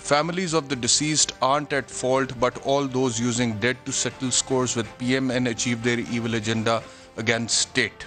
Families of the deceased aren't at fault, but all those using debt to settle scores with PM and achieve their evil agenda against state।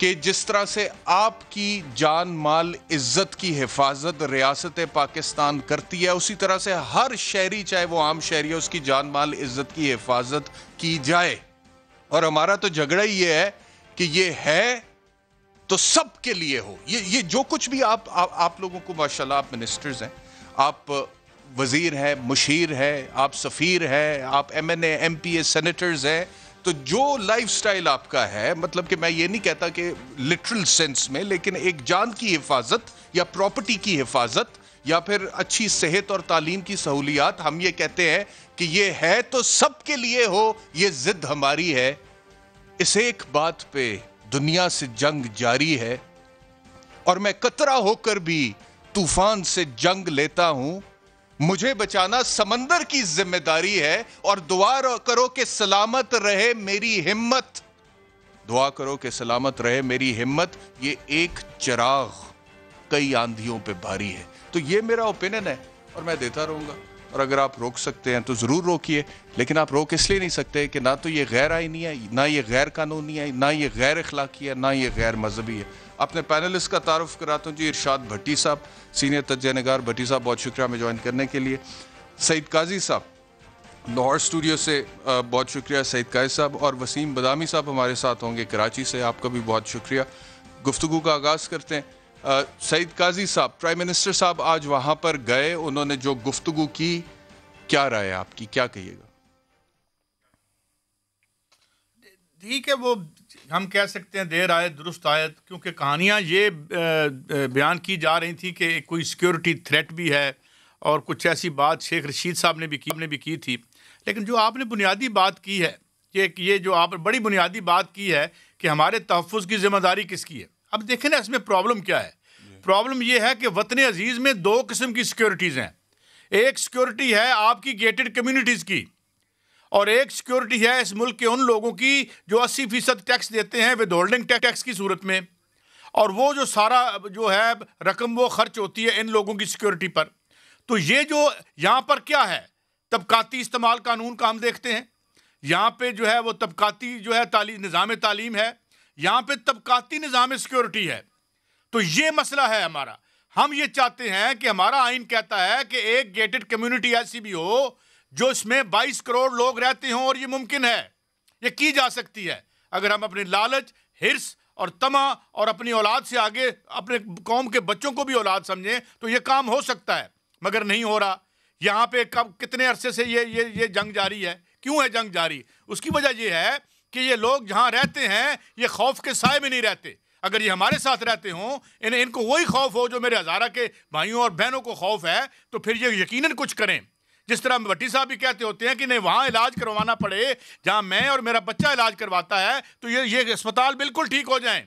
کہ جس طرح سے آپ کی جان مال عزت کی حفاظت ریاست پاکستان کرتی ہے، اسی طرح سے ہر شہری چاہے وہ عام شہری ہے اس کی جان مال عزت کی حفاظت کی جائے. اور ہمارا تو جھگڑا ہی یہ ہے کہ یہ ہے تو سب کے لیے ہو. یہ جو کچھ بھی آپ لوگوں کو ماشاءاللہ آپ منسٹرز ہیں، آپ وزیر ہیں، مشیر ہیں، آپ سفیر ہیں، آپ M N A M P A senators ہیں، تو جو لائف سٹائل آپ کا ہے، مطلب کہ میں یہ نہیں کہتا کہ لٹرل سینس میں، لیکن ایک جان کی حفاظت یا پراپرٹی کی حفاظت یا پھر اچھی صحت اور تعلیم کی سہولیات، ہم یہ کہتے ہیں کہ یہ ہے تو سب کے لیے ہو. یہ ضد ہماری ہے. اس ایک بات پہ دنیا سے جنگ جاری ہے اور میں قطرہ ہو کر بھی طوفان سے جنگ لیتا ہوں. مجھے بچانا سمندر کی ذمہ داری ہے اور دعا کرو کہ سلامت رہے میری ہمت. دعا کرو کہ سلامت رہے میری ہمت. یہ ایک چراغ کئی آندھیوں پہ بھاری ہے. تو یہ میرا اوپینین ہے اور میں دیتا رہوں گا. اور اگر آپ روک سکتے ہیں تو ضرور روکیے، لیکن آپ روک اس لیے نہیں سکتے کہ نہ تو یہ غیر آئینی ہے، نہ یہ غیر قانونی ہے، نہ یہ غیر اخلاقی ہے، نہ یہ غیر مذہبی ہے. اپنے پینلسٹ کا تعارف کراتا ہوں جی. ارشاد بھٹی صاحب، سینئر تجزیہ نگار. بھٹی صاحب بہت شکریہ ہمیں جوائن کرنے کے لیے. سعید قاضی صاحب لاہور اسٹوڈیو سے بہت شکریہ سعید قاضی صاحب. اور وسیم بدامی صاحب ہمارے ساتھ ہوں گے کراچی سے، آپ کا بھی بہت شکریہ. گفتگو کا آغاز کرتے ہیں. سعید قاضی صاحب، پرائم منسٹر صاحب آج وہاں پر گئے، انہوں نے جو گفتگو کی، کیا رائے آپ کی، کیا کہیے گا؟ ٹھیک ہے، وہ ہم کہہ سکتے ہیں دیر آئے درست آیت، کیونکہ کہانیاں یہ بیان کی جا رہی تھیں کہ کوئی سیکیورٹی تھریٹ بھی ہے اور کچھ ایسی بات شیخ رشید صاحب نے بھی کی تھی. لیکن جو آپ نے بنیادی بات کی ہے، یہ جو آپ نے بڑی بنیادی بات کی ہے کہ ہمارے تحفظ کی ذمہ داری کس کی ہے. اب دیکھیں نا اس میں پرابلم کیا ہے. پرابلم یہ ہے کہ وطن عزیز میں دو قسم کی سیکیورٹیز ہیں. ایک سیکیورٹی ہے آپ کی گیٹڈ کمیونٹیز کی، اور ایک سیکیورٹی ہے اس ملک کے ان لوگوں کی جو 80% ٹیکس دیتے ہیں ود ہولڈنگ ٹیکس کی صورت میں، اور وہ جو سارا جو ہے رقم وہ خرچ ہوتی ہے ان لوگوں کی سیکیورٹی پر. تو یہ جو یہاں پر کیا ہے، طبقاتی استعمال قانون کا ہم دیکھتے ہیں. یہاں پہ جو ہے وہ طبقاتی جو ہے نظام تعلیم ہے، یہاں پہ طبقاتی نظام سیکیورٹی ہے. تو یہ مسئلہ ہے ہمارا. ہم یہ چاہتے ہیں کہ ہمارا آئین کہتا ہے کہ ایک گیٹڈ کمیونٹی ایسی بھی ہو جو اس میں 22 کروڑ لوگ رہتے ہوں، اور یہ ممکن ہے، یہ کی جا سکتی ہے اگر ہم اپنے لالچ، حرص اور طمع اور اپنی اولاد سے آگے اپنے قوم کے بچوں کو بھی اولاد سمجھیں تو یہ کام ہو سکتا ہے. مگر نہیں ہو رہا. یہاں پہ کتنے عرصے سے یہ جنگ جاری ہے. کیوں ہے جنگ جاری؟ اس کی وجہ یہ ہے کہ یہ لوگ جہاں رہتے ہیں یہ خوف کے سائے میں نہیں رہتے. اگر یہ ہمارے ساتھ رہتے ہوں، ان کو وہی خوف ہو جو میرے ہزارہ کے بھائیوں اور بہنوں کو خوف ہے، تو پھر یہ یقیناً کچھ کریں. جس طرح بھٹی صاحب بھی کہتے ہوتے ہیں کہ نہیں وہاں علاج کروانا پڑے جہاں میں اور میرا بچہ علاج کرواتا ہے تو یہ اسپتال بالکل ٹھیک ہو جائیں.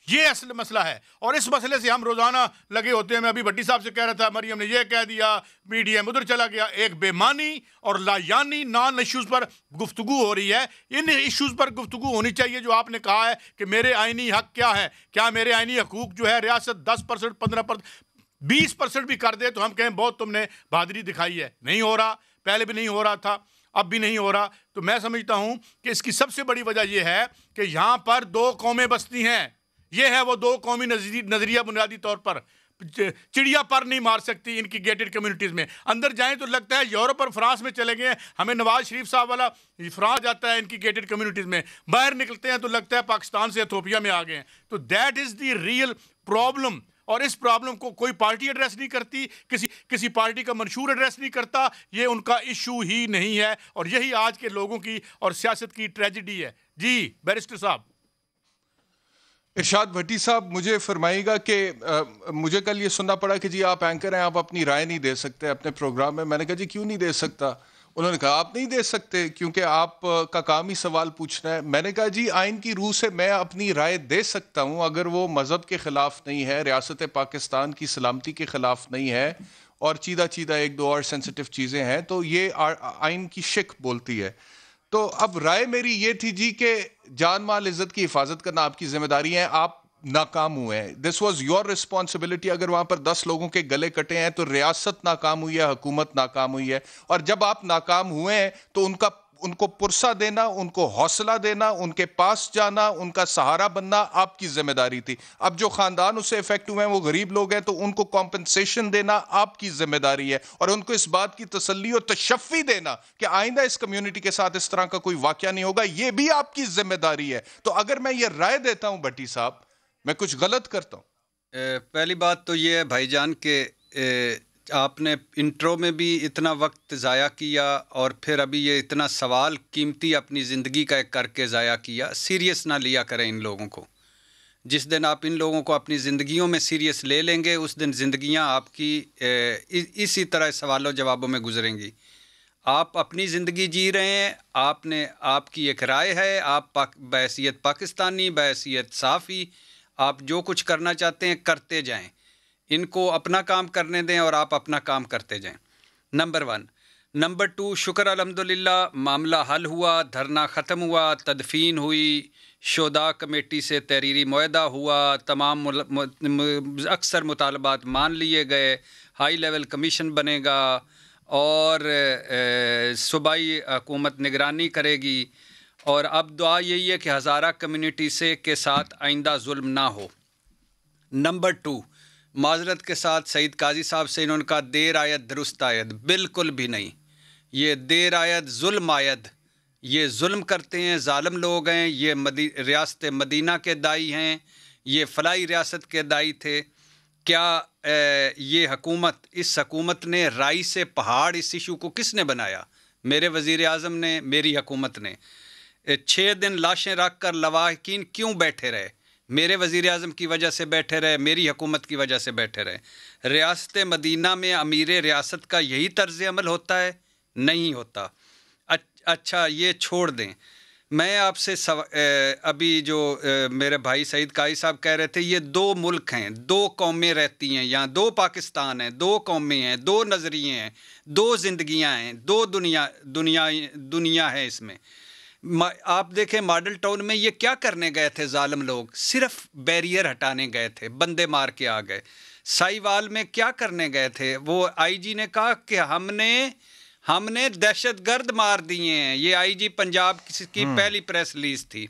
یہ اصل مسئلہ ہے، اور اس مسئلے سے ہم روزانہ لگے ہوتے ہیں. میں ابھی بھٹی صاحب سے کہہ رہا تھا مریم نے یہ کہہ دیا، پی ڈی ایم ادھر چلا گیا. ایک بے معنی اور لایانی نان ایشوز پر گفتگو ہو رہی ہے. ان ایشوز پر گفتگو ہونی چاہیے جو آپ نے کہا ہے کہ میرے آئینی حق کیا ہے. کیا میرے آئینی حقوق جو ہے ریاست 10%، 15%، 20% بھی کر دے تو ہم کہیں بہت تم نے بہادری دکھائی ہے. نہیں ہو رہا، پہلے بھی نہیں ہو رہا تھا، اب بھی نہیں ہو رہا. تو میں سمجھتا ہوں کہ اس کی سب سے بڑی وجہ یہ ہے کہ یہاں پر دو قومیں بستی ہیں. یہ ہے وہ دو قومی نظریہ بنیادی طور پر. چڑیا پر نہیں مار سکتی ان کی گیٹڈ کمیونٹیز میں. اندر جائیں تو لگتا ہے یورپ اور فرانس میں چلے گئے. ہمیں نواز شریف صاحب والا فرانس جاتا ہے ان کی گیٹڈ کمیونٹیز میں. باہر نکلتے ہیں تو لگتا ہے پاکستان سے ایتھوپیا میں آ گئے ہیں. تو that is the real problem. اور اس پرابلم کو کوئی پارٹی ایڈریس نہیں کرتی، کسی پارٹی کا منشور ایڈریس نہیں کرتا. یہ ان کا ایشو ہی نہیں ہے، اور یہی آج کے لوگوں کی اور سیاست کی ٹریجڈی ہے. جی بیرسٹر صاحب. ارشاد بھٹی صاحب، مجھے فرمائیے گا کہ مجھے کل یہ سننا پڑا کہ جی آپ اینکر ہیں، آپ اپنی رائے نہیں دے سکتے اپنے پروگرام میں. میں نے کہا جی کیوں نہیں دے سکتا؟ انہوں نے کہا آپ نہیں دے سکتے کیونکہ آپ کا کام ہی سوال پوچھنا ہے. میں نے کہا جی آئین کی روح سے میں اپنی رائے دے سکتا ہوں اگر وہ مذہب کے خلاف نہیں ہے، ریاست پاکستان کی سلامتی کے خلاف نہیں ہے، اور چیدہ ایک دو اور سینسٹیو چیزیں ہیں، تو یہ آئین کی شک بولتی ہے. تو اب رائے میری یہ تھی جی کہ جان مال عزت کی حفاظت کرنا آپ کی ذمہ داری ہے. آپ ناکام ہوئے ہیں. This was your responsibility. اگر وہاں پر 10 لوگوں کے گلے کٹے ہیں تو ریاست ناکام ہوئی ہے، حکومت ناکام ہوئی ہے. اور جب آپ ناکام ہوئے ہیں تو ان کو پرسہ دینا, ان کو حوصلہ دینا, ان کے پاس جانا, ان کا سہارا بننا آپ کی ذمہ داری تھی. اب جو خاندان اس سے افیکٹ ہوئے ہیں وہ غریب لوگ ہیں, تو ان کو کمپنسیشن دینا آپ کی ذمہ داری ہے, اور ان کو اس بات کی تسلی اور تشفی دینا کہ آئندہ اس کمیونٹی کے ساتھ اس طرح کا کوئی واقعہ نہیں ہوگا, یہ بھی آپ کی ذمہ داری ہے. تو اگر میں یہ رائے دیتا ہوں بھٹی صاحب, میں کچھ غلط کرتا ہوں؟ پہلی بات تو یہ ہے بھائی جان کہ آپ نے انٹرو میں بھی اتنا وقت ضائع کیا, اور پھر ابھی یہ اتنا سوال قیمتی اپنی زندگی کا ایک کر کے ضائع کیا. سیریس نہ لیا کریں ان لوگوں کو. جس دن آپ ان لوگوں کو اپنی زندگیوں میں سیریس لے لیں گے, اس دن زندگیاں آپ کی اسی طرح سوالوں جوابوں میں گزریں گی. آپ اپنی زندگی جی رہے ہیں, آپ کی ایک رائے ہے, آپ بحیثیت پاکستانی, بحیثیت صحافی, آپ جو کچھ کرنا چاہتے ہیں کرتے جائیں. ان کو اپنا کام کرنے دیں اور آپ اپنا کام کرتے جائیں. نمبر 1. نمبر 2, شکر الحمدللہ معاملہ حل ہوا, دھرنا ختم ہوا, تدفین ہوئی, شہداء کمیٹی سے تحریری معاہدہ ہوا, تمام اکثر مطالبات مان لیے گئے, ہائی لیول کمیشن بنے گا, اور صوبائی حکومت نگرانی کرے گی. اور اب دعا یہی ہے کہ ہزارہ کمیونٹی کے ساتھ آئندہ ظلم نہ ہو. نمبر 2, معذرت کے ساتھ سعید قاضی صاحب سے انہوں نے کہا دیر آید درست آید. بالکل بھی نہیں. یہ دیر آید ظلم آید. یہ ظلم کرتے ہیں, ظالم لوگ ہیں. یہ ریاست مدینہ کے دائی ہیں, یہ فلاحی ریاست کے دائی تھے. کیا یہ حکومت, اس حکومت نے رائی سے پہاڑ, اس ایشو کو کس نے بنایا؟ میرے وزیر اعظم نے, میری حکومت نے. 6 دن لاشیں رکھ کر لواحقین کیوں بیٹھے رہے؟ میرے وزیر اعظم کی وجہ سے بیٹھے رہے, میری حکومت کی وجہ سے بیٹھے رہے. ریاست مدینہ میں امیر ریاست کا یہی طرز عمل ہوتا ہے؟ نہیں ہوتا. اچھا یہ چھوڑ دیں. میں آپ سے ابھی جو میرے بھائی سعید قاضی صاحب کہہ رہے تھے, یہ 2 ملک ہیں, 2 قومیں رہتی ہیں یہاں, 2 پاکستان ہیں, 2 قومیں ہیں, 2 نظریے ہیں, 2 زندگیاں ہیں, 2 دنیا ہے اس میں. آپ دیکھیں ماڈل ٹاؤن میں یہ کیا کرنے گئے تھے ظالم لوگ؟ صرف بیریئر ہٹانے گئے تھے, بندے مار کے آ گئے. سائی وال میں کیا کرنے گئے تھے؟ وہ آئی جی نے کہا کہ ہم نے دہشت گرد مار دیے ہیں. یہ آئی جی پنجاب کی پہلی پریس ریلیز تھی.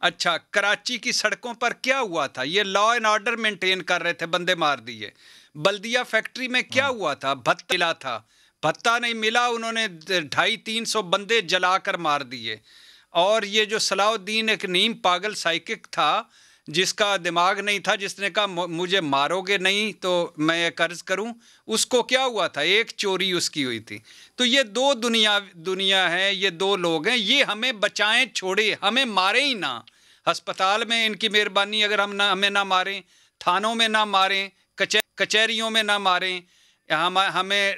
اچھا, کراچی کی سڑکوں پر کیا ہوا تھا؟ یہ لا اینڈ آرڈر مینٹین کر رہے تھے, بندے مار دیے. بلدیہ فیکٹری میں کیا ہوا تھا؟ بھتہ ملا تھا, بھتہ نہیں ملا, انہوں نے 250-300 بندے جلا کر مار دیے. اور یہ جو صلاح الدین ایک نیم پاگل سائیکک تھا, جس کا دماغ نہیں تھا, جس نے کہا مجھے مارو گے نہیں تو میں ایک عرض کروں, اس کو کیا ہوا تھا؟ ایک چوری اس کی ہوئی تھی. تو یہ 2 دنیا ہے, یہ 2 لوگ ہیں. یہ ہمیں بچائیں, چھوڑے, ہمیں ماریں ہی نہ. ہسپتال میں ان کی مہربانی, اگر ہمیں نہ ماریں, تھانوں میں نہ ماریں, کچہریوں میں نہ ماریں, ہمیں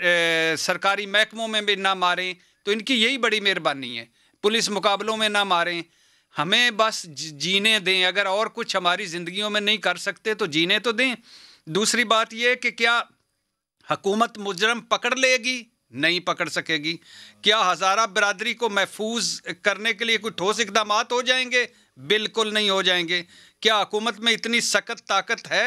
سرکاری محکموں میں بھی نہ ماریں, تو ان کی یہی بڑی مہربانی ہے. پولیس مقابلوں میں نہ ماریں, ہمیں بس جینے دیں. اگر اور کچھ ہماری زندگیوں میں نہیں کر سکتے تو جینے تو دیں. دوسری بات یہ کہ کیا حکومت مجرم پکڑ لے گی؟ نہیں پکڑ سکے گی. کیا ہزارہ برادری کو محفوظ کرنے کے لیے کوئی ٹھوس اقدامات ہو جائیں گے؟ بالکل نہیں ہو جائیں گے. کیا حکومت میں اتنی سخت طاقت ہے؟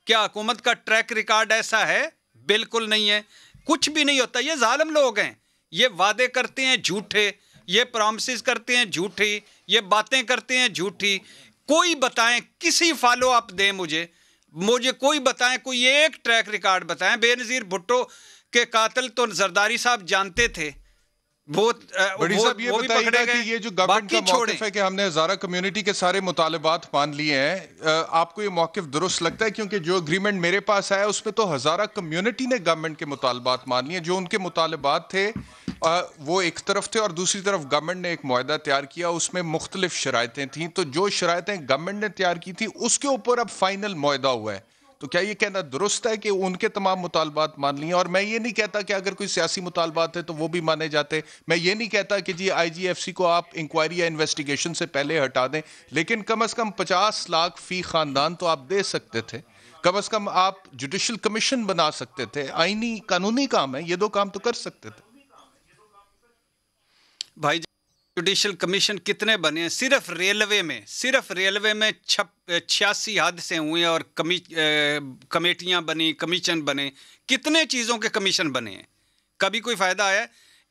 کیا حکومت کا ٹریک ریکارڈ ایسا ہے؟ بالکل نہیں ہے. کچھ بھی نہیں ہوتا. یہ ظالم لوگ ہیں, یہ وعدے کرتے ہیں جھوٹے, یہ پرامسز کرتے ہیں جھوٹی, یہ باتیں کرتے ہیں جھوٹی. کوئی بتائیں, کسی فالو اپ دیں مجھے کوئی بتائیں, کوئی ایک ٹریک ریکارڈ بتائیں. بے نظیر بھٹو کے قاتل تو زرداری صاحب جانتے تھے, بڑی صاحب یہ بتائیے گا کہ یہ جو گورنمنٹ کا موقف ہے کہ ہم نے ہزارہ کمیونٹی کے سارے مطالبات مان لیے ہیں, آپ کو یہ موقف درست لگتا ہے؟ کیونکہ جو اگریمنٹ میرے پاس آیا اس میں تو ہزارہ کمیونٹی نے گورنمنٹ کے مطالبات مان لیے. جو ان کے مطالبات تھے وہ ایک طرف تھے, اور دوسری طرف گورنمنٹ نے ایک معاہدہ تیار کیا, اس میں مختلف شرائطیں تھیں. تو جو شرائطیں گورنمنٹ نے تیار کی تھی اس کے اوپر اب فائنل معاہدہ ہوا ہے. تو کیا یہ کہنا درست ہے کہ ان کے تمام مطالبات مان لیے؟ اور میں یہ نہیں کہتا کہ اگر کوئی سیاسی مطالبات ہے تو وہ بھی مانے جاتے. میں یہ نہیں کہتا کہ جی آئی جی ایف سی کو آپ انکوائری یا انویسٹیگیشن سے پہلے ہٹا دیں, لیکن کم از کم 50 لاکھ فی خاندان تو آپ دے سکتے تھے. کم از کم آپ جوڈیشل کمیشن بنا سکتے تھے. آئینی قانونی کام ہے, یہ 2 کام تو کر سکتے تھے. بھائی جوڈیشل کمیشن کتنے بنے ہیں؟ صرف ریلوے میں 86 حادثے ہوئے اور کمیٹیاں بنی, کمیشن بنے. کتنے چیزوں کے کمیشن بنے ہیں؟ کبھی کوئی فائدہ آیا؟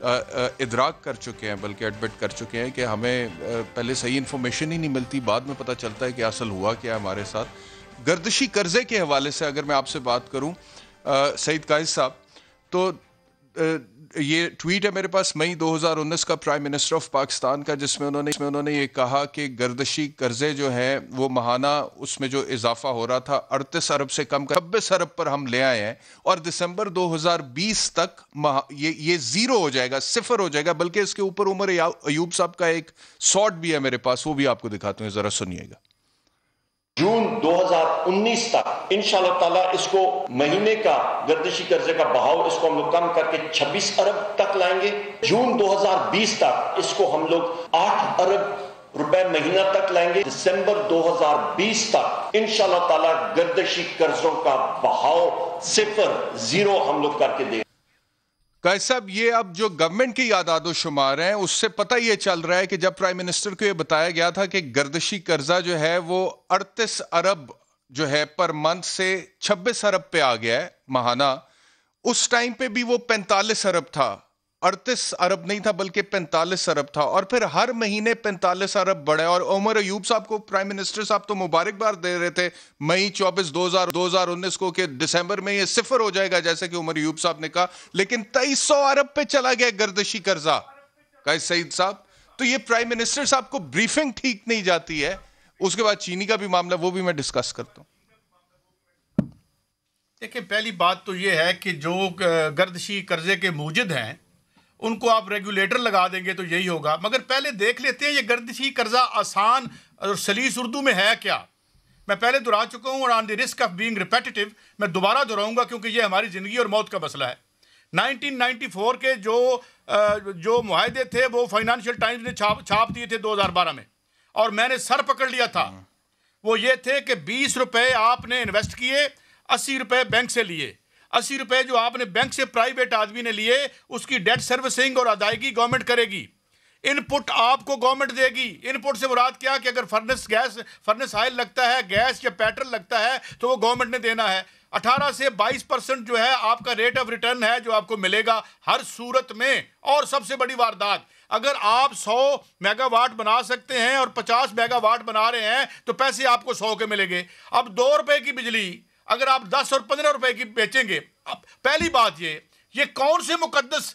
ادراک کر چکے ہیں, بلکہ ایڈمٹ کر چکے ہیں کہ ہمیں پہلے صحیح انفارمیشن ہی نہیں ملتی, بعد میں پتہ چلتا ہے کہ اصل ہوا کیا ہمارے ساتھ. گردشی قرضے کے حوالے سے اگر میں آپ سے بات کروں سعید قائد صاحب, تو یہ ٹویٹ ہے میرے پاس مئی 2019 کا پرائم منسٹر آف پاکستان کا, جس میں انہوں نے یہ کہا کہ گردشی قرضے جو ہیں وہ ماہانہ اس میں جو اضافہ ہو رہا تھا 38 ارب سے کم کر 26 ارب پر ہم لے آئے ہیں, اور دسمبر 2020 تک یہ زیرو ہو جائے گا, صفر ہو جائے گا. بلکہ اس کے اوپر عمر ایوب صاحب کا ایک سارٹ بھی ہے میرے پاس, وہ بھی آپ کو دکھاتے ہیں, ذرا سنیے گا. جون 2019 تک انشاءاللہ تعالیٰ اس کو مہینے کا گردشی قرضے کا بہاؤ اس کو ہم لوگ کم کر کے 26 ارب تک لائیں گے. جون 2020 تک اس کو ہم لوگ 8 ارب روپے مہینہ تک لائیں گے. دسمبر 2020 تک انشاءاللہ تعالیٰ گردشی قرضوں کا بہاؤ صفر, زیرو ہم لوگ کر کے دیں. قائد صاحب, یہ اب جو گورنمنٹ کی اعداد و شمار ہیں اس سے پتہ یہ چل رہا ہے کہ جب پرائم منسٹر کو یہ بتایا گیا تھا کہ گردشی قرضہ جو ہے وہ 38 ارب جو ہے پر منتھ سے 26 ارب پہ آ گیا ہے ماہانہ, اس ٹائم پہ بھی وہ 45 ارب تھا, 38 ارب نہیں تھا بلکہ 45 ارب تھا, اور پھر ہر مہینے 45 ارب بڑھا. اور عمر ایوب صاحب کو پرائم منسٹر صاحب تو مبارکباد دے رہے تھے مئی 24 2019 کو کہ دسمبر میں یہ صفر ہو جائے گا, جیسے کہ عمر ایوب صاحب نے کہا, لیکن 2300 ارب پہ چلا گیا گردشی قرضہ. قائد سعید صاحب, تو یہ پرائم منسٹر صاحب کو بریفنگ ٹھیک نہیں جاتی ہے. اس کے بعد چینی کا بھی معاملہ, وہ بھی میں ڈسکس کرتا ہوں. دیکھیں, پہلی بات تو یہ ہے کہ جو گردشی قرضے کے موجد ہیں ان کو آپ ریگولیٹر لگا دیں گے تو یہی ہوگا. مگر پہلے دیکھ لیتے ہیں یہ گردشی قرضہ آسان اور سلیس اردو میں ہے کیا. میں پہلے دہرا چکا ہوں, اور on the risk of being repetitive میں دوبارہ دہراؤں گا کیونکہ یہ ہماری زندگی اور موت کا مسئلہ ہے. 1994 کے جو معاہدے تھے وہ فائنانشل ٹائمز نے چھاپ دیے تھے 2012 میں, اور میں نے سر پکڑ لیا تھا. وہ یہ تھے کہ 20 روپے آپ نے انویسٹ کیے, 80 روپے بینک سے لیے. 80 روپے جو آپ نے بینک سے پرائیویٹ آدمی نے لیے, اس کی ڈیٹ سروسنگ اور ادائیگی گورنمنٹ کرے گی. ان پٹ آپ کو گورنمنٹ دے گی. ان پٹ سے مراد کیا کہ اگر فرنس آئل لگتا ہے, گیس یا پیٹرول لگتا ہے تو وہ گورنمنٹ نے دینا ہے. 18 سے 22% جو ہے آپ کا ریٹ آف ریٹرن ہے جو آپ کو ملے گا ہر صورت میں. اور سب سے بڑی واردات, اگر آپ 100 میگا واٹ بنا سکتے ہیں اور 50 میگا واٹ بنا رہے ہیں تو پیسے آپ کو 100 کے ملیں گے. اب 2 روپے کی بجلی اگر آپ 10 اور 15 روپے کی بیچیں گے, پہلی بات یہ کون سے مقدس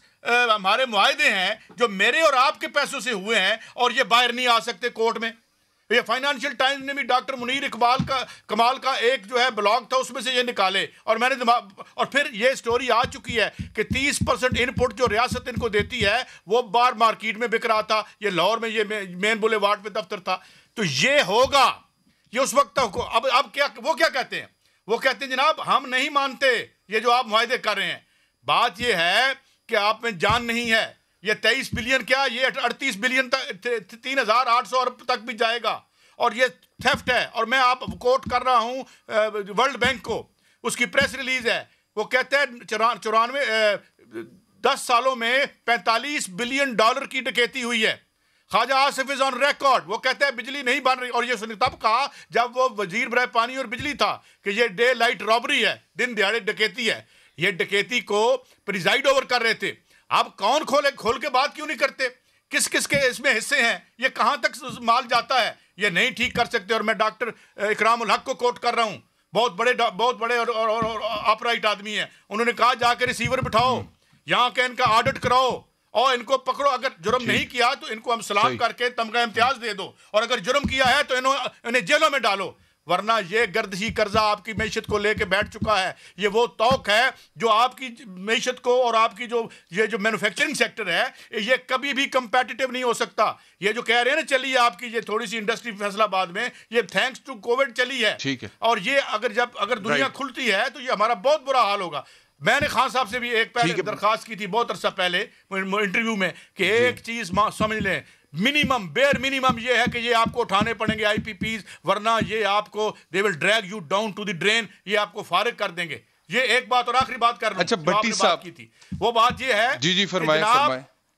ہمارے معاہدے ہیں جو میرے اور آپ کے پیسوں سے ہوئے ہیں اور یہ باہر نہیں آ سکتے کورٹ میں. یہ فائنانشل ٹائمز نے بھی ڈاکٹر منیر اقبال کا کمال کا ایک جو ہے بلاگ تھا, اس میں سے یہ نکالے, اور میں نے اور پھر یہ سٹوری آ چکی ہے کہ 30% ان پٹ جو ریاست ان کو دیتی ہے وہ باہر مارکیٹ میں بک رہا تھا. یہ لاہور میں یہ مین بولے واٹ پہ دفتر تھا. تو یہ ہوگا, یہ اس وقت تک. اب کیا وہ کیا کہتے ہیں, وہ کہتے ہیں جناب ہم نہیں مانتے یہ جو آپ معاہدے کر رہے ہیں. بات یہ ہے کہ آپ میں جان نہیں ہے. یہ 23 بلین کیا, یہ 38 بلین تک 3800 ارب تک بھی جائے گا, اور یہ تھیفٹ ہے. اور میں آپ کوٹ کر رہا ہوں ورلڈ بینک کو, اس کی پریس ریلیز ہے. وہ کہتے ہیں 10 سالوں میں 45 بلین ڈالر کی ڈکیتی ہوئی ہے. خواجہ آصف از آن ریکارڈ, وہ کہتے ہیں بجلی نہیں بن رہی. اور یہ اس نے تب کہا جب وہ وزیر برائے پانی اور بجلی تھا کہ یہ ڈے لائٹ رابری ہے, دن دیہاڑے ڈکیتی ہے. یہ ڈکیتی کو پریزائڈ اوور کر رہے تھے. آپ کون کھول کے بات کیوں نہیں کرتے, کس کس کے اس میں حصے ہیں, یہ کہاں تک مال جاتا ہے, یہ نہیں ٹھیک کر سکتے. اور میں ڈاکٹر اکرام الحق کو کوٹ کر رہا ہوں, بہت بڑے اور اپرائٹ آدمی ہیں. انہوں نے کہا جا کے ریسیور بٹھاؤ, یہاں کے ان کا آڈٹ کراؤ اور ان کو پکڑو. اگر جرم نہیں کیا تو ان کو ہم سلام کر کے تمغہ امتیاز دے دو, اور اگر جرم کیا ہے تو انہیں جیلوں میں ڈالو. ورنہ یہ گردشی قرضہ آپ کی معیشت کو لے کے بیٹھ چکا ہے. یہ وہ توق ہے جو آپ کی معیشت کو اور آپ کی یہ جو مینوفیکچرنگ سیکٹر ہے یہ کبھی بھی کمپیٹیٹیو نہیں ہو سکتا. یہ جو کہہ رہے ہیں نا چلی ہے آپ کی یہ تھوڑی سی انڈسٹری فیصلہ آباد میں, یہ تھینکس ٹو کووڈ چلی ہے. اور یہ اگر دنیا کھلتی ہے تو یہ ہمارا بہت برا حال ہوگا. میں نے خان صاحب سے بھی ایک پہلے درخواست کی تھی بہت عرصہ پہلے انٹرویو میں کہ ایک چیز سمجھ لیں, منیمم بیئر منیمم یہ ہے کہ یہ آپ کو اٹھانے پڑیں گے IPPs, ورنہ یہ آپ کو they will drag you down to the drain, یہ آپ کو فارغ کر دیں گے. یہ ایک بات اور آخری بات کر رہا ہوں. اچھا بٹی صاحب کی تھی وہ بات یہ ہے جی فرمائیں.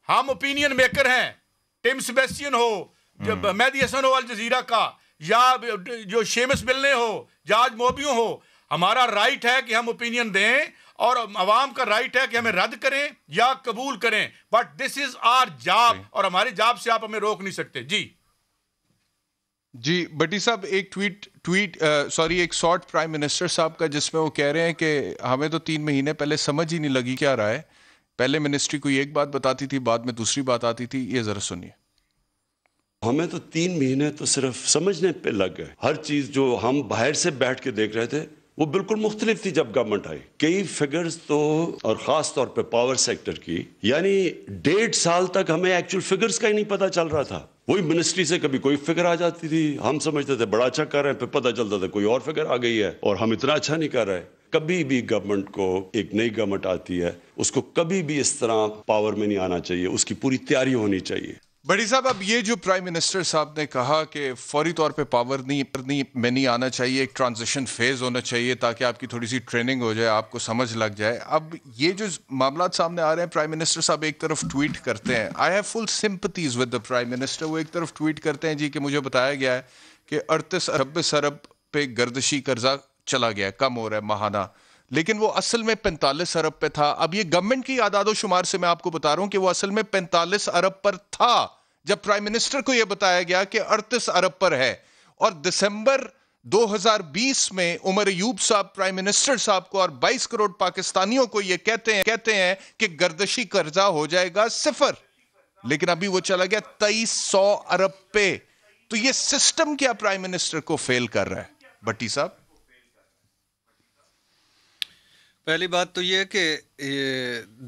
ہم اوپینین میکر ہیں, ٹم سیبیسٹین ہو, مہدی حسن ہو الجزیرہ کا, یا جو شیمس ملنے ہو, جاج موبیوں ہو, ہمارا رائٹ ہے کہ ہم اوپینین دیں. اور عوام کا رائٹ ہے کہ ہمیں رد کریں یا قبول کریں, but this is our job, اور ہماری جاب سے آپ ہمیں روک نہیں سکتے. جی بٹی صاحب, ایک ایک شارٹ پرائم منسٹر صاحب کا جس میں وہ کہہ رہے ہیں کہ ہمیں تو 3 مہینے پہلے سمجھ ہی نہیں لگی کیا رہا ہے, پہلے منسٹری کوئی ایک بات بتاتی تھی, بعد میں دوسری بات آتی تھی. یہ ذرا سنیے. ہمیں تو 3 مہینے تو صرف سمجھنے پہ لگ گئے. ہر چیز جو ہم باہر سے بیٹھ کے دیکھ رہے تھے وہ بالکل مختلف تھی جب گورنمنٹ آئی. کئی فگرز تو, اور خاص طور پہ پاور سیکٹر کی, یعنی 1.5 سال تک ہمیں ایکچول فگرز کا ہی نہیں پتا چل رہا تھا. وہی منسٹری سے کبھی کوئی فگر آ جاتی تھی, ہم سمجھتے تھے بڑا اچھا کر رہے ہیں, پھر پتہ چلتا تھا کوئی اور فگر آ گئی ہے اور ہم اتنا اچھا نہیں کر رہے. کبھی بھی گورنمنٹ کو, ایک نئی گورنمنٹ آتی ہے, اس کو کبھی بھی اس طرح پاور میں نہیں آنا چاہیے, اس کی پوری تیاری ہونی چاہیے. بڑی صاحب, اب یہ جو پرائم منسٹر صاحب نے کہا کہ فوری طور پہ پاور میں نہیں آنا چاہیے, ایک ٹرانزیشن فیز ہونا چاہیے تاکہ آپ کی تھوڑی سی ٹریننگ ہو جائے, آپ کو سمجھ لگ جائے. اب یہ جو معاملات سامنے آ رہے ہیں, پرائم منسٹر صاحب ایک طرف ٹویٹ کرتے ہیں, I have full sympathies with the prime minister, وہ ایک طرف ٹویٹ کرتے ہیں جی کہ مجھے بتایا گیا ہے کہ 38 ارب پہ گردشی قرضہ چلا گیا ہے, کم ہو رہا ہے ماہانہ, لیکن وہ اصل میں 45 ارب پہ تھا. اب یہ گورنمنٹ کی اعداد و شمار سے میں آپ کو بتا رہا ہوں کہ وہ اصل میں 45 ارب پر تھا جب پرائم منسٹر کو یہ بتایا گیا کہ 38 ارب پر ہے. اور دسمبر 2020 میں عمر ایوب صاحب پرائم منسٹر صاحب کو اور 22 کروڑ پاکستانیوں کو یہ کہتے ہیں کہ گردشی قرضہ ہو جائے گا 0, لیکن ابھی وہ چلا گیا 2300 ارب پہ. تو یہ سسٹم کیا پرائم منسٹر کو فیل کر رہا ہے بٹی صاحب؟ پہلی بات تو یہ کہ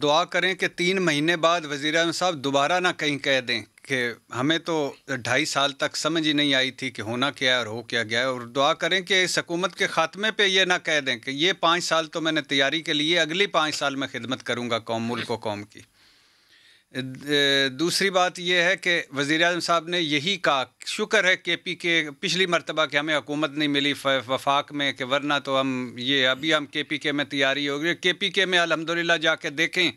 دعا کریں کہ 3 مہینے بعد وزیر اعظم صاحب دوبارہ نہ کہیں کہہ دیں کہ ہمیں تو 2.5 سال تک سمجھ ہی نہیں آئی تھی کہ ہونا کیا ہے اور ہو کیا گیا ہے. اور دعا کریں کہ اس حکومت کے خاتمے پہ یہ نہ کہہ دیں کہ یہ 5 سال تو میں نے تیاری کے لیے, اگلی 5 سال میں خدمت کروں گا ملک و قوم کی. دوسری بات یہ ہے کہ وزیر اعظم صاحب نے یہی کہا, شکر ہے کے پی کے پچھلی مرتبہ کہ ہمیں حکومت نہیں ملی وفاق میں, کہ ورنہ تو ابھی ہم کے پی کے میں تیاری ہو گئی. کے پی کے میں الحمدللہ جا کے دیکھیں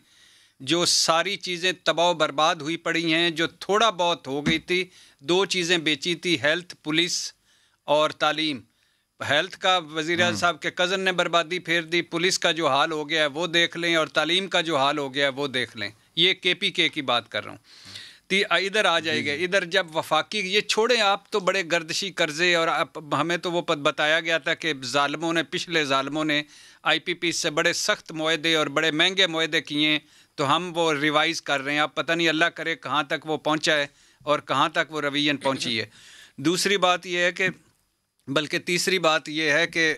جو ساری چیزیں تباہ و برباد ہوئی پڑی ہیں. جو تھوڑا بہت ہو گئی تھی, 2 چیزیں بیچی تھی, ہیلتھ, پولیس اور تعلیم. ہیلتھ کا وزیر اعظم صاحب کے کزن نے بربادی پھیر دی, پولیس کا جو حال ہو گیا ہے وہ دیکھ لیں, اور تعلیم کا جو حال ہو گیا ہے وہ دیکھ لیں. یہ کے پی کے کی بات کر رہا ہوں. ادھر آ جائے گا, ادھر جب وفاقی, یہ چھوڑیں آپ تو بڑے گردشی قرضے, اور ہمیں تو وہ بتایا گیا تھا کہ پچھلے ظالموں نے آئی پی پی سے بڑے سخت معاہدے اور بڑے مہنگے معاہدے کیے, تو ہم وہ ریوائز کر رہے ہیں. اب پتہ نہیں اللہ کرے کہاں تک وہ پہنچا ہے اور کہاں تک وہ روین پہنچی ہے. دوسری بات یہ ہے کہ, بلکہ تیسری بات یہ ہے کہ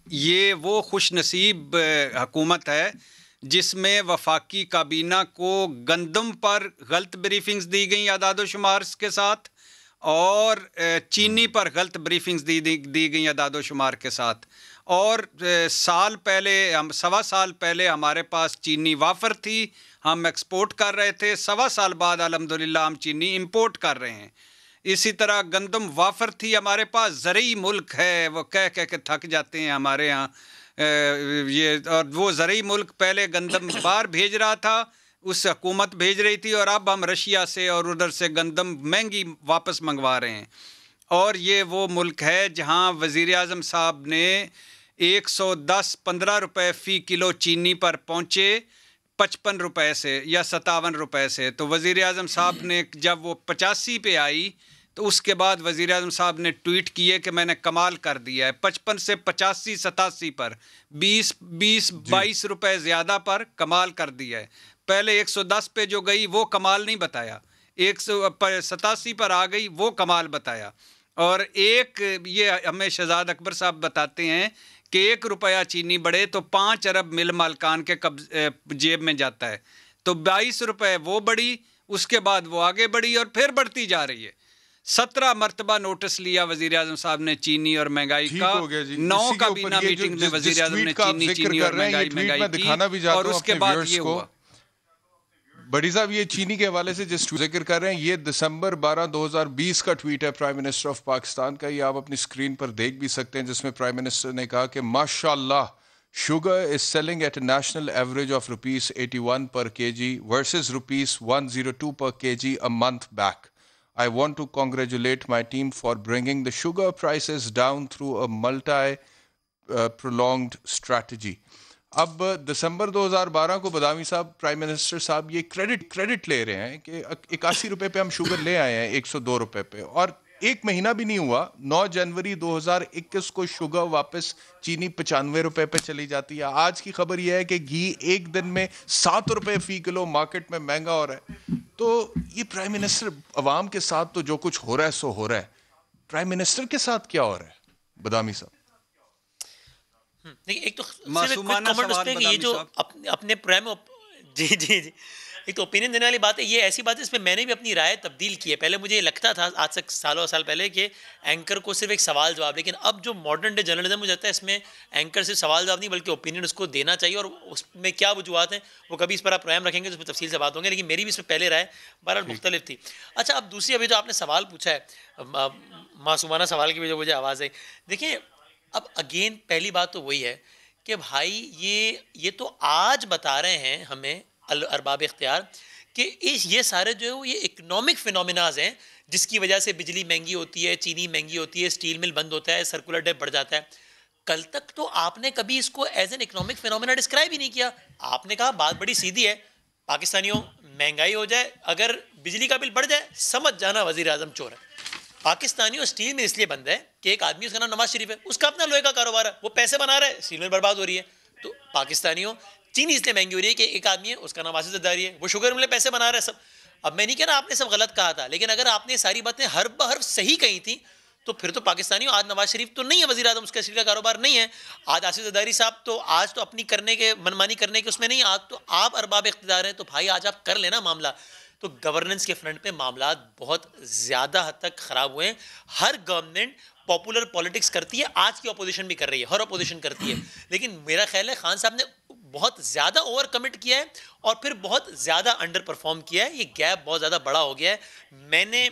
یہ وہ خوش نصیب حکومت ہے جس میں وفاقی کابینہ کو گندم پر غلط بریفنگز دی گئیں اعداد و شمار کے ساتھ, اور چینی پر غلط بریفنگز دی گئیں اعداد و شمار کے ساتھ. اور سوا سال پہلے ہمارے پاس چینی وافر تھی, ہم ایکسپورٹ کر رہے تھے. 1.25 سال بعد الحمدللہ ہم چینی امپورٹ کر رہے ہیں. اسی طرح گندم وافر تھی ہمارے پاس. زرعی ملک ہے, وہ کہہ کے تھک جاتے ہیں ہمارے ہاں اور وہ زرعی ملک پہلے گندم باہر بھیج رہا تھا, اس سے حکومت بھیج رہی تھی, اور اب ہم رشیا سے اور ادھر سے گندم مہنگی واپس منگوا رہے ہیں. اور یہ وہ ملک ہے جہاں وزیر اعظم صاحب نے 110-15 روپے فی کلو چینی پر پہنچے 55 روپے سے یا 57 روپے سے. تو وزیر اعظم صاحب نے جب وہ 85 پہ آئی تو اس کے بعد وزیر اعظم صاحب نے ٹویٹ کیے کہ میں نے کمال کر دیا ہے. 55 سے 85-87 پر 20-22 روپے زیادہ پر کمال کر دیا ہے. پہلے 110 پہ جو گئی وہ کمال نہیں بتایا, 187 پر آ گئی وہ کمال بتایا. اور یہ ہمیں شہزاد اکبر صاحب بتاتے ہیں کہ 1 روپیہ چینی بڑھے تو 5 ارب مل مالکان کے جیب میں جاتا ہے. تو 22 روپے وہ بڑھی, اس کے بعد وہ آگے بڑھی اور پھر بڑھتی جا رہی ہے. 17 مرتبہ نوٹس لیا وزیر اعظم صاحب نے چینی اور مہنگائی کا. 9 کابینہ میٹنگ میں وزیر اعظم نے چینی اور مہنگائی کی, اور اس کے بعد یہ ہوا. بڑی صاحب یہ چینی کے حوالے سے جس ذکر کر رہے ہیں, یہ دسمبر 12 2020 کا ٹویٹ ہے پرائم منسٹر آف پاکستان کا. یہ آپ اپنی اسکرین پر دیکھ بھی سکتے ہیں, جس میں پرائم منسٹر نے کہا کہ ماشاء اللہ sugar is selling at a national average of ₹81 per kg versus ₹102 per kg a month back. I want to congratulate my team for bringing the sugar prices down through a prolonged strategy. اب دسمبر 2012 کو بادامی صاحب prime minister صاحب یہ credit لے رہے ہیں کہ 81 روپے پہ ہم شوگر لے آئے ہیں 102 روپے پہ, اور ایک مہینہ بھی نہیں ہوا, 9 جنوری 2021 کو شوگر واپس چینی 95 روپے پہ چلی جاتی ہے. آج کی خبر یہ ہے کہ گھی ایک دن میں 7 روپے فی کلو مارکیٹ میں مہنگا ہو رہا ہے. تو یہ پرائم منسٹر عوام کے ساتھ تو جو کچھ ہو رہا ہے سو ہو رہا ہے, پرائم منسٹر کے ساتھ کیا ہو رہا ہے بادامی صاحب؟ ایک تو معصومانہ سوال یہ جو اپنے پرائم جی ایک تو اوپینین دینے والی بات ہے, یہ ایسی بات ہے اس پہ میں نے بھی اپنی رائے تبدیل کی ہے. پہلے مجھے یہ لگتا تھا آج سے سال پہلے کہ اینکر کو صرف ایک سوال جواب, لیکن اب جو ماڈرن ڈے جرنلزم مجھے لگتا ہے اس میں اینکر صرف سوال جواب نہیں بلکہ اوپینین اس کو دینا چاہیے, اور اس میں کیا وجوہات ہیں وہ کبھی اس پر آپ پرائم رکھیں گے تو اس میں تفصیل سے بات ہوں گے, لیکن میری بھی اس میں پہلے رائے بہرحال مختلف تھی. اچھا اب دوسری ابھی جو آپ نے سوال پوچھا ہے معصومانہ سوال کی بھی جو مجھے آواز آئی, دیکھیں اب اگین پہلی بات تو وہی ہے کہ بھائی یہ تو آج بتا رہے ہیں ہمیں ارباب اختیار کہ یہ سارے جو ہے یہ اکنامک فینومیناز ہیں جس کی وجہ سے بجلی مہنگی ہوتی ہے, چینی مہنگی ہوتی ہے, اسٹیل مل بند ہوتا ہے, سرکولر ڈیپ بڑھ جاتا ہے. کل تک تو آپ نے کبھی اس کو as an economic phenomena describe ہی نہیں کیا. آپ نے کہا بات بڑی سیدھی ہے, پاکستانیوں مہنگائی ہو جائے, اگر بجلی کا بل بڑھ جائے سمجھ جانا وزیر اعظم چور ہے. پاکستانیوں اسٹیل مل اس لیے بند ہے کہ ایک آدمی اس کا نام نواز شریف ہے, اس کا اپنا لوہے کا کاروبار ہے, وہ پیسے بنا رہا ہے, اسٹیل مل برباد ہو رہی ہے. تو پاکستانیوں چینی اس لیے مہنگی ہو رہی ہے کہ ایک آدمی ہے اس کا نام آصف زرداری ہے, وہ شوگر ملے پیسے بنا رہا ہے سب. اب میں نہیں کہہ رہا آپ نے سب غلط کہا تھا, لیکن اگر آپ نے ساری باتیں ہر بہر صحیح کہی تھیں تو پھر تو پاکستانیوں آج نواز شریف تو نہیں ہے وزیر اعظم, اس کا اسٹیل کا کاروبار نہیں ہے. آج آصف زرداری صاحب تو آج تو اپنی کرنے کے منمانی کرنے کے اس میں نہیں, آج تو آپ ارباب اقتدار ہیں, تو بھائی آج آپ کر لینا معاملہ. تو گورننس کے فرنٹ پہ معاملات بہت زیادہ حد تک خراب ہوئے ہیں. ہر گورنمنٹ پاپولر پالیٹکس کرتی ہے, آج کی اپوزیشن بھی کر رہی ہے, ہر اپوزیشن کرتی ہے, لیکن میرا خیال ہے خان صاحب نے بہت زیادہ اوور کمٹ کیا ہے اور پھر بہت زیادہ انڈر پرفارم کیا ہے. یہ گیپ بہت زیادہ بڑا ہو گیا ہے. میں نے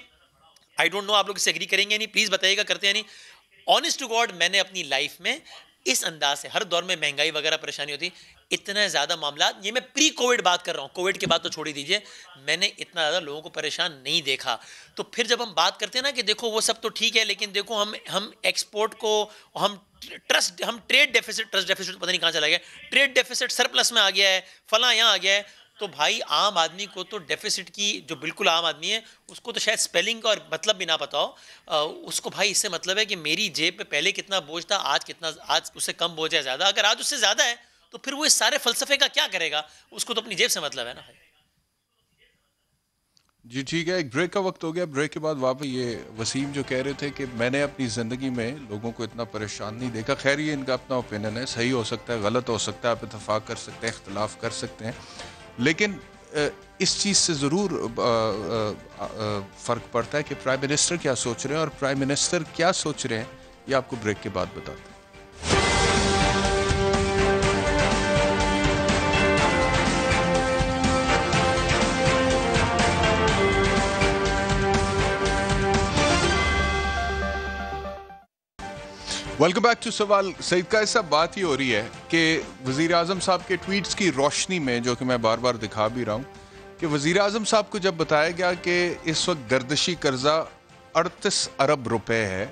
آئی ڈونٹ نو آپ لوگ اس سے ایگری کریں گے یا نہیں, پلیز بتائیے گا کرتے ہیں نہیں. آنیسٹ ٹو گاڈ میں نے اپنی لائف میں اس انداز سے, ہر دور میں مہنگائی وغیرہ پریشانی ہوتی, اتنا زیادہ معاملات, یہ میں پری کووڈ بات کر رہا ہوں, کووڈ کے بعد تو چھوڑ ہی دیجیے, میں نے اتنا زیادہ لوگوں کو پریشان نہیں دیکھا. تو پھر جب ہم بات کرتے ہیں نا کہ دیکھو وہ سب تو ٹھیک ہے, لیکن دیکھو ہم ایکسپورٹ کو ہم ٹریڈ ڈیفیسٹ پتہ نہیں کہاں چلا گیا, ٹریڈ ڈیفیسٹ سرپلس میں آ گیا ہے, فلاں یہاں آ گیا ہے. تو بھائی عام آدمی کو تو ڈیفیسٹ کی, جو بالکل عام آدمی ہے اس کو تو شاید اسپیلنگ کا اور مطلب بھی نہ پتا ہو, اس کو بھائی اس سے مطلب ہے کہ میری جیب پہ پہلے کتنا بوجھ تھا, آج اس سے کم بوجھ ہے زیادہ. اگر آج اس سے زیادہ ہے تو پھر وہ اس سارے فلسفے کا کیا کرے گا, اس کو تو اپنی جیب سے مطلب ہے نا. جی ٹھیک ہے, ایک بریک کا وقت ہو گیا. بریک کے بعد واپس یہ وسیم جو کہہ رہے تھے کہ میں نے اپنی زندگی میں لوگوں کو اتنا پریشان نہیں دیکھا. خیر یہ ان کا اپنا اوپینین ہے, صحیح ہو سکتا ہے, غلط ہو سکتا ہے, آپ اتفاق کر سکتے ہیں, اختلاف کر سکتے ہیں, لیکن اس چیز سے ضرور فرق پڑتا ہے کہ پرائم منسٹر کیا سوچ رہے ہیں, اور پرائم منسٹر کیا سوچ رہے ہیں یہ آپ کو بریک کے بعد بتاتے ہیں. ویلکم بیک ٹو سوال. سعید کا ایسا بات ہی ہو رہی ہے کہ وزیر اعظم صاحب کے ٹویٹس کی روشنی میں, جو کہ میں بار بار دکھا بھی رہا ہوں, کہ وزیر اعظم صاحب کو جب بتایا گیا کہ اس وقت گردشی قرضہ 38 ارب روپے ہے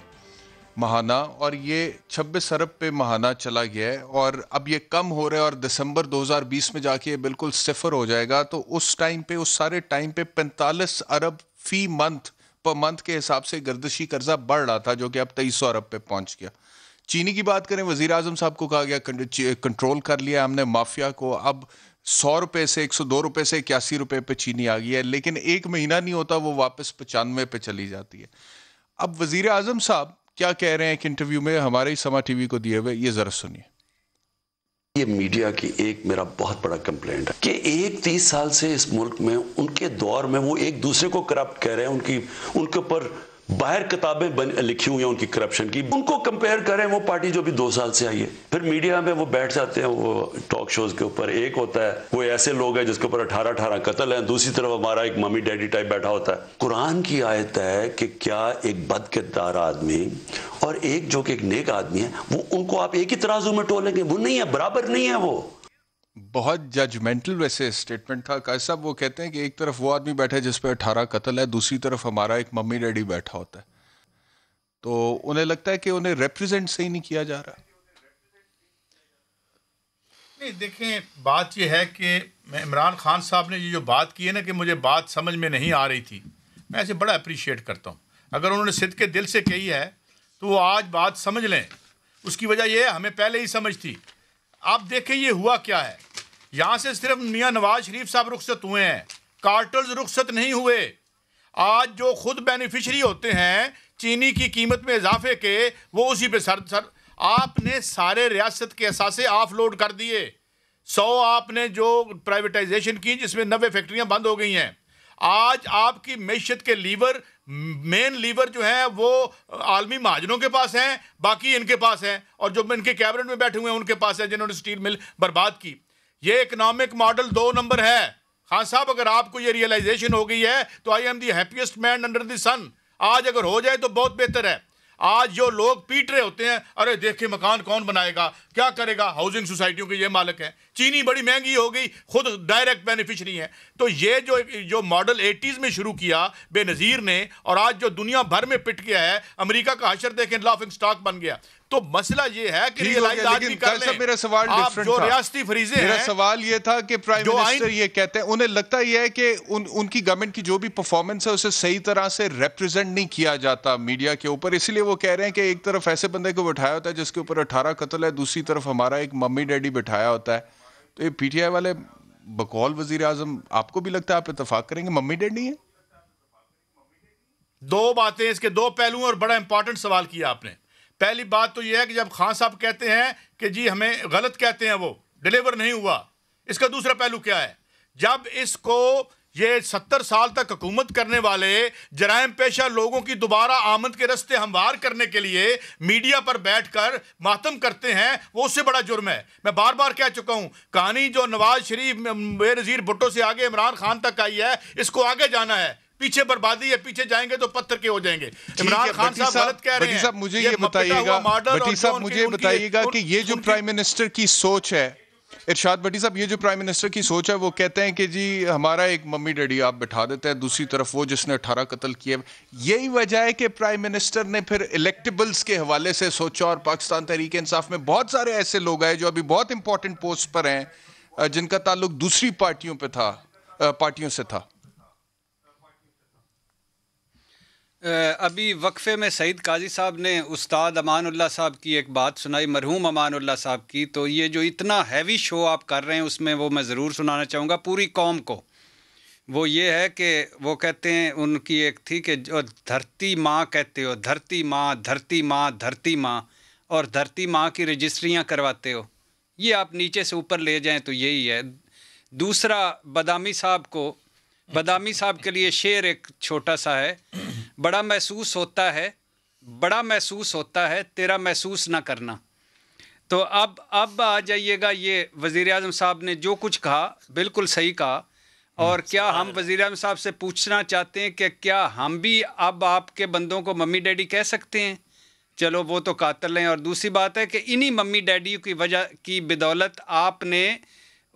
ماہانہ, اور یہ 26 ارب پہ ماہانہ چلا گیا ہے, اور اب یہ کم ہو رہا ہے, اور دسمبر 2020 میں جا کے یہ بالکل صفر ہو جائے گا. تو اس ٹائم پہ, اس سارے ٹائم پہ 45 ارب فی منتھ پر منتھ کے حساب سے گردشی قرضہ بڑھ رہا تھا, جو کہ اب 2300 ارب پہ پہنچ گیا. چینی کی بات کریں, وزیر اعظم صاحب کو کہا گیا کنٹرول کر لیا ہم نے مافیا کو, اب 100 روپے سے 102 روپے سے 81 روپے پہ چینی آ گئی ہے, لیکن ایک مہینہ نہیں ہوتا وہ واپس 95 پہ چلی جاتی ہے. اب وزیر اعظم صاحب کیا کہہ رہے ہیں ایک انٹرویو میں ہمارے ہی سما ٹی وی کو دیے ہوئے, یہ ذرا سنیے. یہ میڈیا کی ایک میرا بہت بڑا کمپلینٹ ہے کہ 30 سال سے اس ملک میں ان کے دور میں وہ ایک دوسرے کو کرپٹ کہہ رہے ہیں, ان کے اوپر باہر کتابیں لکھی ہوئی ہیں ان کی کرپشن کی, ان کو کمپیئر کریں وہ پارٹی جو بھی 2 سال سے آئی ہے. پھر میڈیا میں وہ بیٹھ جاتے ہیں وہ ٹاک شوز کے اوپر, ایک ہوتا ہے وہ ایسے لوگ ہیں جس کے اوپر 18 قتل ہیں, دوسری طرف ہمارا ایک ممی ڈیڈی ٹائپ بیٹھا ہوتا ہے. قرآن کی آیت ہے کہ کیا ایک بد کردار آدمی اور ایک جو کہ ایک نیک آدمی ہے, وہ ان کو آپ ایک ہی ترازو میں تولیں گے؟ وہ نہیں ہے, برابر نہیں ہے. وہ بہت ججمنٹل ویسے اسٹیٹمنٹ تھا. قائد صاحب وہ کہتے ہیں کہ ایک طرف وہ آدمی بیٹھا ہے جس پہ 18 قتل ہے, دوسری طرف ہمارا ایک ممی ڈیڈی بیٹھا ہوتا ہے, تو انہیں لگتا ہے کہ انہیں ریپریزنٹ صحیح نہیں کیا جا رہا. دیکھیں بات یہ ہے کہ عمران خان صاحب نے یہ جو بات کی ہے نا کہ مجھے بات سمجھ میں نہیں آ رہی تھی، میں اسے بڑا اپریشیٹ کرتا ہوں. اگر انہوں نے صدق کے دل سے کہی ہے تو وہ آج بات سمجھ لیں. اس کی وجہ یہ ہے ہمیں پہلے ہی سمجھ تھی. آپ دیکھیں یہ ہوا کیا ہے. یہاں سے صرف میاں نواز شریف صاحب رخصت ہوئے ہیں، کارٹلز رخصت نہیں ہوئے. آج جو خود بینیفیشری ہوتے ہیں چینی کی قیمت میں اضافے کے، وہ اسی پہ سر آپ نے سارے ریاست کے اثاثے آف لوڈ کر دیے. 100 آپ نے جو پرائیویٹائزیشن کی جس میں 90 فیکٹریاں بند ہو گئی ہیں. آج آپ کی معیشت کے لیور، مین لیور جو ہیں وہ عالمی مہاجروں کے پاس ہیں، باقی ان کے پاس ہیں، اور جو ان کے کیبنٹ میں بیٹھے ہوئے ہیں ان کے پاس ہیں جنہوں نے سٹیل مل برباد کی. یہ اکنامک ماڈل 2 نمبر ہے. خان صاحب اگر آپ کو یہ ریئلائزیشن ہو گئی ہے تو I am the happiest man under the sun. آج اگر ہو جائے تو بہت بہتر ہے. آج جو لوگ پیٹ رہے ہوتے ہیں، ارے دیکھیں مکان کون بنائے گا، کیا کرے گا، ہاؤسنگ سوسائٹیوں کے یہ مالک ہیں، چینی بڑی مہنگی ہو گئی، خود ڈائریکٹ بینیفیشری ہیں. تو یہ جو ماڈل 80s میں شروع کیا بے نظیر نے، اور آج جو دنیا بھر میں پٹ گیا ہے، امریکہ کا حشر دیکھیں لافنگ سٹاک بن گیا. تو مسئلہ یہ ہے کہ ریئلائز آج بھی کر لیں. میرا سوال آپ جو ریاستی فریضے ہیں، میرا سوال یہ تھا کہ پرائم منسٹر یہ کہتے ہیں انہیں لگتا یہ ہے کہ ان کی گورنمنٹ کی جو بھی پرفارمنس ہے اسے صحیح طرح سے ریپرزینٹ نہیں کیا جاتا میڈیا کے اوپر، اسی لیے وہ کہہ رہے ہیں کہ ایک طرف ایسے بندے کو بٹھایا ہوتا ہے جس کے اوپر 18 قتل ہے، دوسری طرف ہمارا ایک ممی ڈیڈی بٹھایا ہوتا ہے. تو یہ پی ٹی آئی والے بقول وزیر اعظم آپ کو بھی لگتا ہے آپ اتفاق کریں گے ممی ڈیڈی ہیں؟ 2 باتیں، اس کے 2 پہلو اور بڑا امپورٹنٹ سوال کیا آپ نے. پہلی بات تو یہ ہے کہ جب خان صاحب کہتے ہیں کہ جی ہمیں غلط کہتے ہیں، وہ ڈیلیور نہیں ہوا. اس کا دوسرا پہلو کیا ہے؟ جب اس کو یہ 70 سال تک حکومت کرنے والے جرائم پیشہ لوگوں کی دوبارہ آمد کے رستے ہموار کرنے کے لیے میڈیا پر بیٹھ کر ماتم کرتے ہیں، وہ اس سے بڑا جرم ہے. میں بار بار کہہ چکا ہوں، کہانی جو نواز شریف بے نظیر بھٹو سے آگے عمران خان تک آئی ہے، اس کو آگے جانا ہے. پیچھے بربادی ہے، پیچھے جائیں گے تو پتھر کے ہو جائیں گے. عمران خان صاحب غلط کہہ رہے ہیں. بٹی صاحب مجھے یہ بتائیے گا کہ یہ جو پرائم منسٹر کی سوچ ہے، ارشاد بٹی صاحب، یہ جو پرائم منسٹر کی سوچ ہے وہ کہتے ہیں کہ جی ہمارا ایک ممی ڈیڈی آپ بٹھا دیتے ہیں، دوسری طرف وہ جس نے 18 قتل کیے. یہی وجہ ہے کہ پرائم منسٹر نے پھر الیکٹیبلز کے حوالے سے سوچا، اور پاکستان تحریک انصاف میں بہت سارے ایسے لوگ ہیں جو ابھی بہت امپورٹنٹ پوسٹ پر ہیں جن کا تعلق دوسری پارٹیوں سے تھا. ابھی وقفے میں سعید قاضی صاحب نے استاد امان اللہ صاحب کی ایک بات سنائی، مرحوم امان اللہ صاحب کی. تو یہ جو اتنا ہیوی شو آپ کر رہے ہیں اس میں وہ میں ضرور سنانا چاہوں گا پوری قوم کو. وہ یہ ہے کہ وہ کہتے ہیں، ان کی ایک تھی کہ جو دھرتی ماں کہتے ہو، دھرتی ماں دھرتی ماں دھرتی ماں، اور دھرتی ماں کی رجسٹریاں کرواتے ہو. یہ آپ نیچے سے اوپر لے جائیں تو یہی ہے. دوسرا بادامی صاحب کے لیے شعر ایک چھوٹا سا ہے. بڑا محسوس ہوتا ہے تیرا محسوس نہ کرنا. تو اب آ جائیے گا، یہ وزیر اعظم صاحب نے جو کچھ کہا بالکل صحیح کہا. اور کیا ہم وزیر اعظم صاحب سے پوچھنا چاہتے ہیں کہ کیا ہم بھی اب آپ کے بندوں کو ممی ڈیڈی کہہ سکتے ہیں؟ چلو وہ تو قاتل ہیں. اور دوسری بات ہے کہ انہی ممی ڈیڈی کی وجہ کی بدولت آپ نے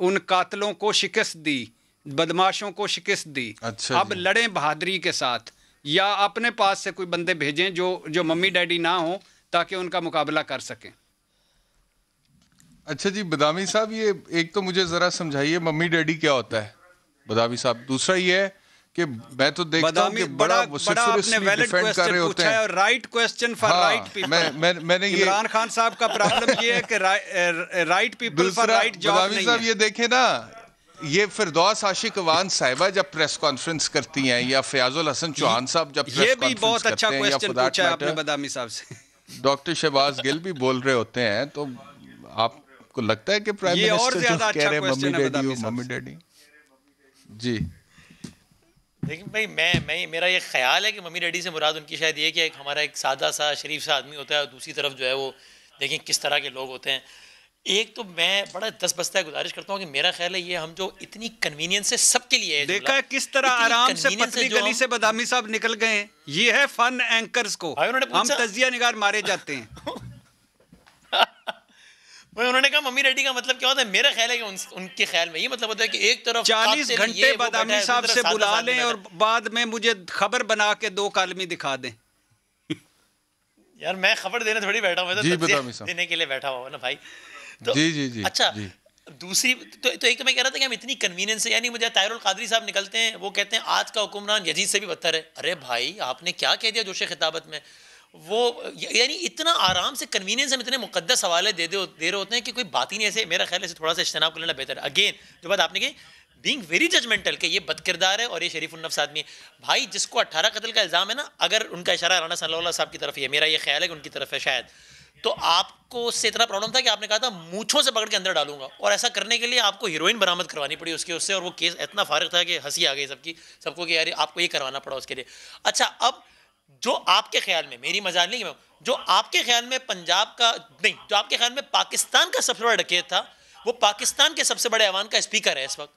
ان قاتلوں کو شکست دی، بدماشوں کو شکست دی. اب لڑیں بہادری کے ساتھ، یا اپنے پاس سے کوئی بندے بھیجیں جو ممی ڈیڈی نہ ہوں تاکہ ان کا مقابلہ کر سکیں. اچھا جی بادامی صاحب، یہ ایک تو مجھے ذرا سمجھائیے ممی ڈیڈی کیا ہوتا ہے بادامی صاحب. دوسرا یہ ہے کہ میں تو دیکھتا ہوں کہ بڑا ڈیفینڈ کر رہے ہوتے ہیں. Right question for right people. میں نے عمران خان صاحب کا پرابلم یہ ہے کہ right people for right job نہیں ہے. بادامی صاحب یہ دیکھیں نا، یہ فردوس عاشق اوان صاحبہ جب پریس کانفرنس کرتی ہیں، یا فیاض الحسن چوہان صاحب جب پریس کانفرنس کرتے ہیں، یا پوچھا ہے آپ نے بادامی صاحب سے، ڈاکٹر شہباز گل بھی بول رہے ہوتے ہیں. تو آپ کو لگتا ہے کہ پرائم منسٹر جو کہہ رہے ہیں ممی ڈیڈی ہو ممی ڈیڈی؟ جی لیکن بھائی میرا یہ خیال ہے کہ ممی ڈیڈی سے مراد ان کی شاید یہ کہ ہمارا ایک سادہ سا شریف سا آدمی ہوتا ہے، اور دوسری طرف جو ہے وہ دیکھیں کس طرح کے لوگ ہوتے ہیں. ایک تو میں بڑا دس بستہ گزارش کرتا ہوں کہ میرا خیال ہے یہ ہم جو اتنی کنوینئنس سے سب کے لیے دیکھا ہے کس طرح آرام سے پتلی گلی سے بادامی صاحب نکل گئے ہیں. یہ ہے فن اینکرز کو، ہم تجزیہ نگار مارے جاتے ہیں. انہوں نے کہا ممی ڈیڈی کا مطلب کیا ہوتا ہے. میرا خیال ہے کہ ان کے خیال میں یہ مطلب ہوتا ہے کہ ایک طرف 40 گھنٹے بادامی صاحب سے بلا لیں اور بعد میں مجھے خبر بنا کے 2 کالمی دکھا دیں. یار میں خبر دینے تھوڑی بیٹھا ہوں، میں تو دینے کے لیے بیٹھا ہوا نا بھائی. جی اچھا دوسری تو ایک تو میں کہہ رہا تھا کہ ہم اتنی کنوینئنس سے، یعنی مجھے طاہر القادری صاحب نکلتے ہیں، وہ کہتے ہیں آج کا حکمران یزید سے بھی بدتر ہے. ارے بھائی آپ نے کیا کہہ دیا جوش خطابت میں؟ وہ یعنی اتنا آرام سے کنوینئنس ہم اتنے مقدس حوالے دے رہے ہوتے ہیں کہ کوئی بات ہی نہیں. ایسے میرا خیال ہے تھوڑا سا اجتناب کر لینا بہتر ہے. اگین جو بات آپ نے کہی بینگ ویری ججمنٹل کہ یہ بد کردار ہے اور یہ شریف النفس آدمی ہے. بھائی جس کو 18 قتل کا الزام ہے نا، اگر ان کا اشارہ رانا صلی اللہ صاحب کی طرف ہے، میرا یہ خیال ہے کہ ان کی طرف ہے شاید، تو آپ کو اس سے اتنا پرابلم تھا کہ آپ نے کہا تھا مونچھوں سے پکڑ کے اندر ڈالوں گا، اور ایسا کرنے کے لیے آپ کو ہیروئن برآمد کروانی پڑی اس سے، اور وہ کیس اتنا فارغ تھا کہ ہنسی آ گئی سب کو کہ یار آپ کو یہ کروانا پڑا اس کے لیے. اچھا اب جو آپ کے خیال میں، میری مجال نہیں، جو آپ کے خیال میں پنجاب کا نہیں، جو آپ کے خیال میں پاکستان کا سب سے بڑا ڈکیت تھا، وہ پاکستان کے سب سے بڑے ایوان کا اسپیکر ہے اس وقت.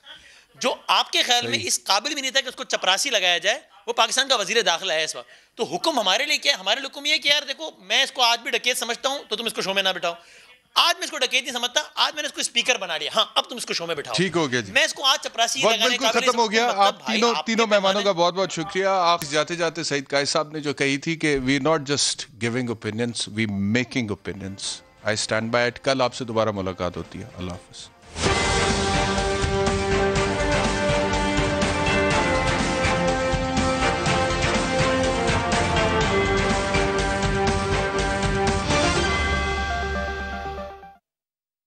جو آپ کے خیال میں اس قابل بھی نہیں تھا کہ اس کو چپراسی لگایا جائے، وہ پاکستان کا وزیر داخلہ ہے اس وقت. تو حکم ہمارے لیے کیا ہے؟ ہمارے لیے حکم یہ ہے کہ یار دیکھو میں اس کو آج بھی ڈکیت سمجھتا ہوں تو تم اس کو شو میں نہ بٹھاؤ. آج میں اس کو ڈکیت نہیں سمجھتا، آج میں نے اس کو اسپیکر بنا لیا، ہاں اب تم اس کو شو میں بٹھاؤ. ٹھیک ہو گیا جی، میں اس کو آج چپراسی وقت بالکل ختم ہو گیا. آپ تینوں مہمانوں کا بہت بہت شکریہ. آپ جاتے جاتے سعید قائد صاحب نے جو کہی تھی کہ we not just giving opinions, we making opinions. I stand by it. کل آپ سے دوبارہ ملاقات ہوتی ہے. اللہ حافظ.